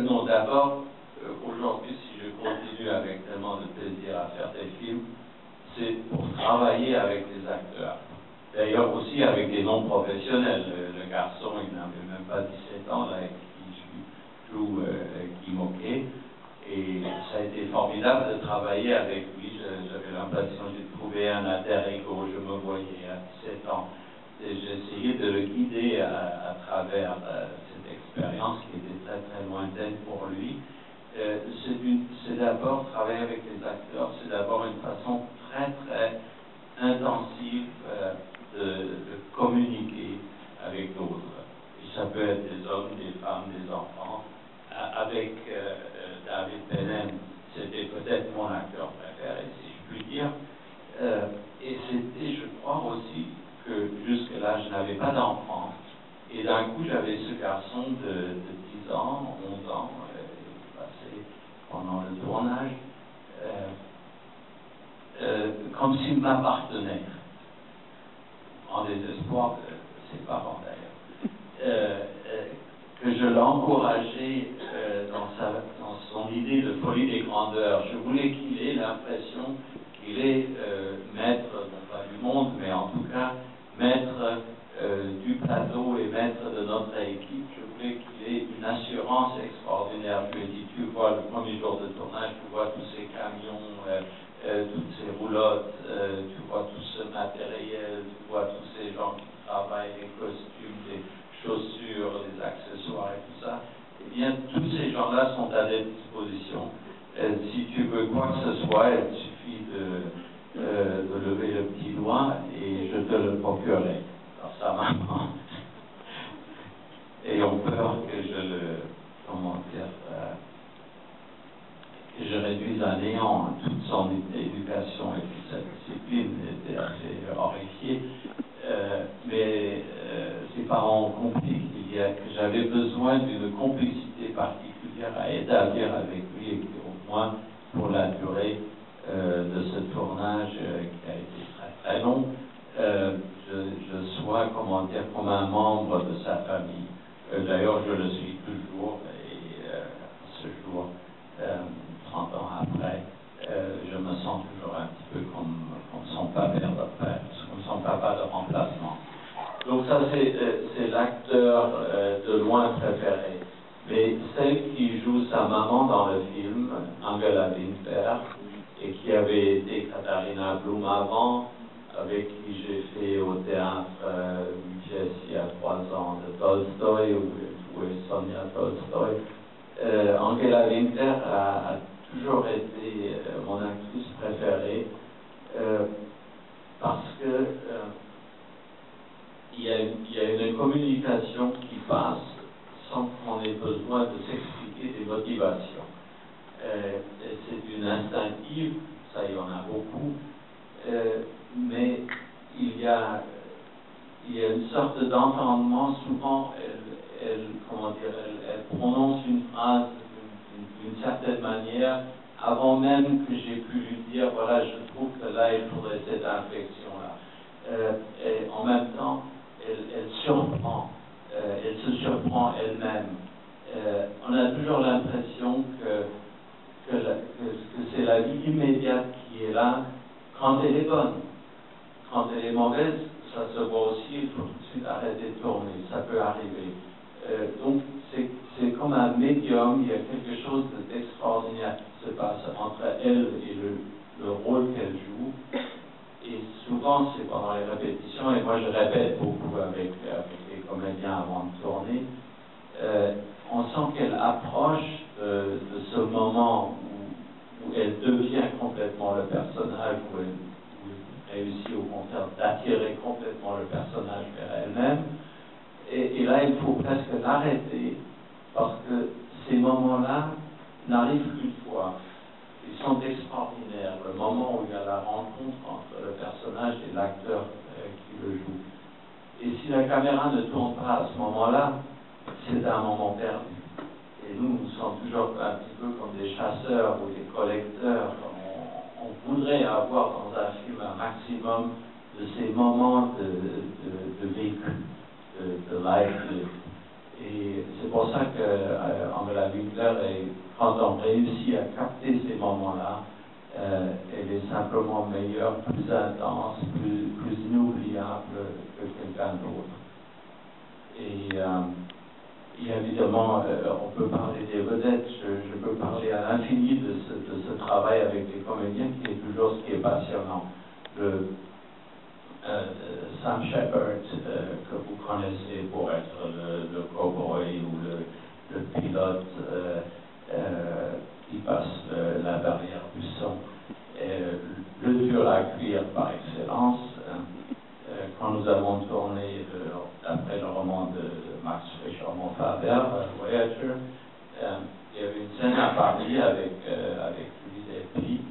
Non, d'abord, aujourd'hui, si je continue avec tellement de plaisir à faire des films, c'est pour travailler avec les acteurs. D'ailleurs aussi avec des non-professionnels. Le garçon, il n'avait même pas 17 ans, là, qui joue Guy Moquet. Et ça a été formidable de travailler avec lui. J'avais l'impression que j'ai trouvé un alter ego. Je me voyais à 17 ans. Et j'ai essayé de le guider à travers cette expérience qui était très très lointaine pour lui. C'est d'abord travailler avec les acteurs, c'est d'abord une façon très très intensive de communiquer avec d'autres. Et ça peut être des hommes, des femmes, des enfants. Avec David Penham, c'était peut-être mon acteur préféré, si je puis dire. Et c'était, je crois aussi, que jusque-là, je n'avais pas d'enfant. Et d'un coup, j'avais ce garçon de 10 ans, 11 ans, passé pendant le tournage, comme s'il m'appartenait, en désespoir de ses parents d'ailleurs. Que je l'encourageais dans son idée de folie des grandeurs. Je voulais qu'il ait l'impression qu'il est maître, non pas du monde, mais en tout cas maître du plateau et maître de notre équipe. Je voulais qu'il ait une assurance extraordinaire. Je lui ai dit, tu vois, le premier jour de tournage, tu vois tous ces camions, toutes ces roulottes, tu vois tout ce matériel, tu vois tous ces gens qui travaillent, les costumes, les chaussures, les accessoires et tout ça. Eh bien, tous ces gens-là sont à ta disposition. Si tu veux quoi que ce soit, il suffit de lever le petit doigt et je te le procurerai. Alors sa maman ayant peur que je le, comment dire, que je réduise à néant toute son éducation et toute sa discipline, était assez horrifié. Mais ses parents ont compris que j'avais besoin d'une complicité particulière à établir avec lui, et au moins pour la durée de ce tournage qui a été très très long, je sois, comment dire, comme un membre de sa famille. D'ailleurs, je le suis toujours, et ce jour, 30 ans après, je me sens toujours un petit peu comme son papa comme son papa de remplacement. Donc ça, c'est l'acteur de loin préféré. Mais celle qui joue sa maman dans le film, Angela Winther, et qui avait été Katharina Blum avant, avec qui j'ai fait au théâtre une pièce il y a 3 ans de Tolstoï, où j'ai joué Sonia Tolstoï. Angela Winther a toujours été mon actrice préférée parce que il y a une communication qui passe sans qu'on ait besoin de s'expliquer des motivations. C'est une instinctive, ça il y en a beaucoup, mais il y a une sorte d'entendement. Souvent elle prononce une phrase d'une certaine manière avant même que j'ai pu lui dire voilà, je trouve que là il faudrait cette inflexion-là. Et en même temps elle se surprend elle-même. On a toujours l'impression que c'est la vie immédiate qui est là quand elle est bonne. Quand elle est mauvaise, ça se voit aussi, il faut tout de suite arrêter de tourner, ça peut arriver. Donc c'est comme un médium, il y a quelque chose d'extraordinaire qui se passe entre elle et le rôle qu'elle joue. Et souvent c'est pendant les répétitions, et moi je répète beaucoup avec les comédiens avant de tourner, on sent qu'elle approche de ce moment où elle devient complètement le personnage, où elle réussit au contraire d'attirer complètement le personnage vers elle-même. Et là, il faut presque l'arrêter, parce que ces moments-là n'arrivent qu'une fois. Ils sont extraordinaires, le moment où il y a la rencontre entre le personnage et l'acteur qui le joue. Et si la caméra ne tourne pas à ce moment-là, c'est un moment perdu. Et nous sommes toujours un petit peu comme des chasseurs ou des collecteurs. On voudrait avoir dans un film un maximum de ces moments de vécu. de life. Et c'est pour ça que Angela Winkler, quand on réussit à capter ces moments-là, elle est simplement meilleure, plus intense, plus inoubliable que quelqu'un d'autre. Et évidemment, on peut parler des vedettes, je peux parler à l'infini de ce travail avec les comédiens qui est toujours ce qui est passionnant. Sam Shepard, que vous connaissez pour être le cowboy ou le pilote qui passe la barrière du son, le dur à cuire par excellence. Quand nous avons tourné après le roman de Max Frisch, Mon Faber, Voyager, il y avait une scène à Paris avec Louis Delpy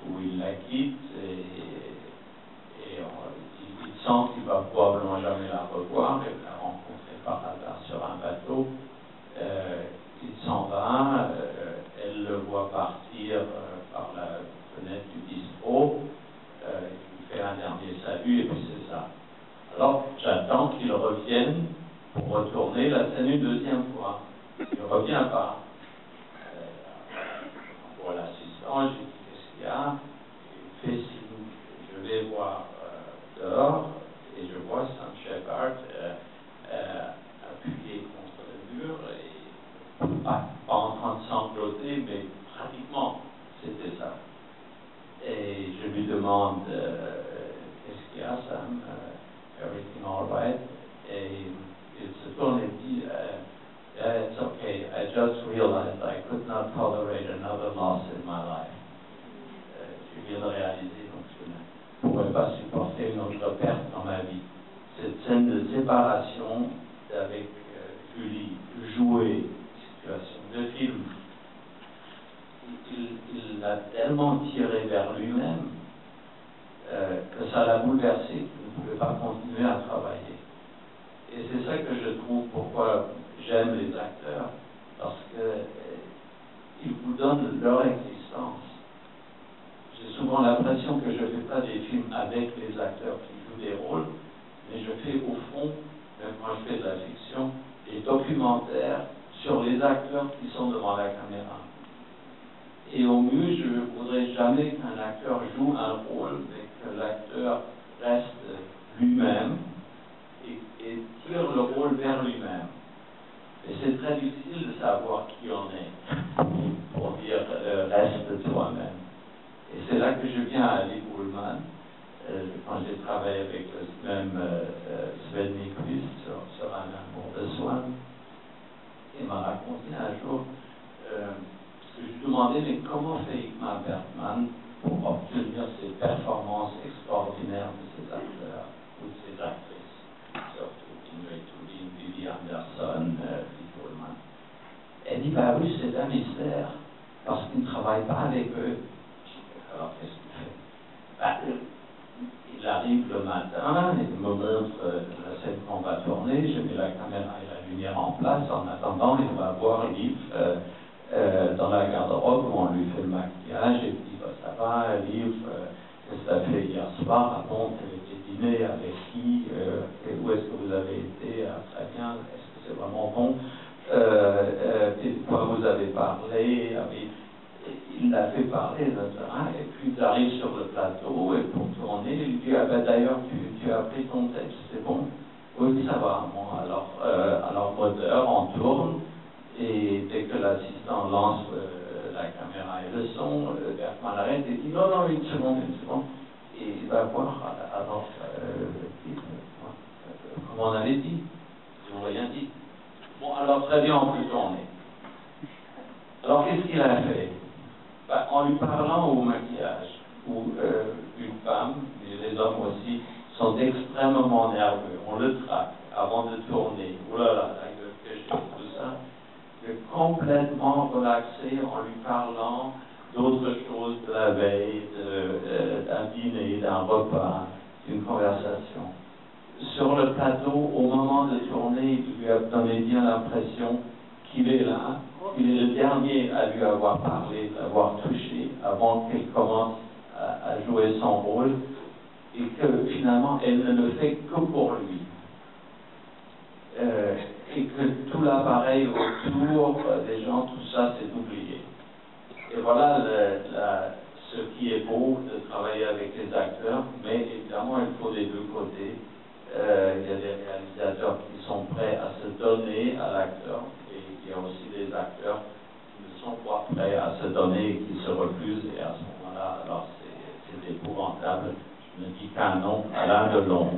où il la quitte et il sent qu'il va probablement jamais la revoir, et la rencontrer par hasard sur un bateau. Il s'en va, elle le voit partir par la fenêtre du bistrot, il fait un dernier salut et puis c'est ça. Alors j'attends qu'il revienne pour retourner la scène une deuxième fois. Il ne revient pas. On voit l'assistant, j'ai dit qu'est-ce qu'il y a? Il fait signe, je vais voir dehors et je vois Sam Shepard appuyé contre le mur et pas en train de sangloter, mais pratiquement c'était ça. Et je lui demande qu'est-ce qu'il y a, Sam? Everything all right? Et il se tourne et dit yeah, it's okay. I just realized I could not tolerate another loss in my life. Je viens de réaliser, donc je ne pourrais pas supporter une autre perte dans ma vie. Cette scène de séparation avec Julie, jouée, situation de film, il l'a tellement tiré vers lui-même que ça l'a bouleversé, qu'il ne pouvait pas continuer à travailler. Et c'est ça que je trouve pourquoi j'aime les acteurs, parce qu'ils vous donnent leur existence. J'ai souvent l'impression que je ne fais pas des films avec les acteurs qui jouent des rôles, mais je fais au fond, même quand je fais de la fiction, des documentaires sur les acteurs qui sont devant la caméra. Et au mieux, je ne voudrais jamais qu'un acteur joue un rôle, mais que l'acteur reste lui-même et tire le rôle vers lui-même. Et c'est très difficile de savoir qui on est, pour dire reste toi-même. Et c'est là que je viens à Ali Boulman, quand j'ai travaillé avec le même Sven Nykvist sur Un amour de soi. Il m'a raconté un jour, parce que je lui demandais, mais comment fait Ingmar Bergman pour obtenir ces performances extraordinaires de ces acteurs ou de ces actrices, surtout Ingrid Thulin, Vivi Anderson, Lee Boulman. Elle dit, bah oui, c'est un mystère, parce qu'il ne travaille pas avec eux. Alors qu'est-ce qu'il fait? Bah, il arrive le matin, il me montre la scène qu'on va tourner, je mets la caméra et la lumière en place, en attendant, il va voir Liv dans la garde-robe où on lui fait le maquillage, et il dit, bah, ça va, Liv, qu'est-ce que tu as fait hier soir? Ah bon, tu as dîné avec qui? Où est-ce que vous avez été? Ah, très bien, est-ce que c'est vraiment bon? De quoi vous avez parlé? Ah, oui. Il l'a fait parler, et puis il arrive sur le plateau, et pour tourner, il dit, ah ben d'ailleurs, tu as pris ton texte, c'est bon? Oui, ça va. Bon, alors moteur, on tourne, et dès que l'assistant lance la caméra et le son, Bergman arrête et dit, non, une seconde, et il va voir, alors, comme on avait dit, ils n'ont rien dit. Bon, alors très bien, on peut tourner. Alors qu'est-ce qu'il a fait? En lui parlant au maquillage, où une femme, et les hommes aussi, sont extrêmement nerveux, on le traque avant de tourner, oh là là, la gueule cachée, tout ça, il est complètement relaxé en lui parlant d'autre chose de la veille, d'un dîner, d'un repas, d'une conversation. Sur le plateau, au moment de tourner, il lui a donné bien l'impression qu'il est là. Il est le dernier à lui avoir parlé, l'avoir touché, avant qu'elle commence à jouer son rôle, et que finalement, elle ne le fait que pour lui. et que tout l'appareil autour des gens, tout ça, c'est oublié. Et voilà ce qui est beau de travailler avec les acteurs, mais évidemment, il faut des deux côtés. Il y a des réalisateurs qui sont prêts à se donner à l'acteur, et il y a aussi des acteurs qui ne sont pas prêts à se donner et qui se refusent, et à ce moment-là, alors c'est épouvantable. Je ne dis qu'un nom, Alain Delon.